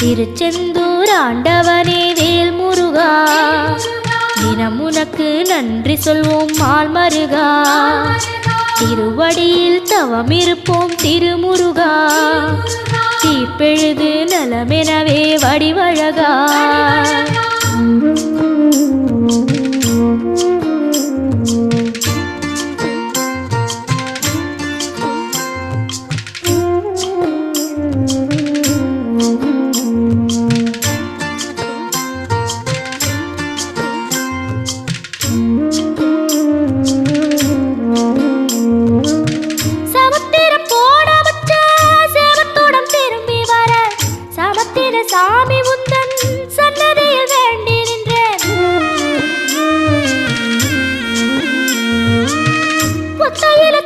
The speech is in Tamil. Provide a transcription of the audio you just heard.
திருச்செந்தூர் ஆண்டவனே வேல் முருகா, தினம் உனக்கு நன்றி சொல்வோம் மால் மருகா. திருவடியில் தவம் இருப்போம் திருமுருகா, தீப்பெழுது நலமெனவே வடிவழகா. சாமி உந்தன் சன்னதியில் வேண்டி நின்றேன். ஒத்தையில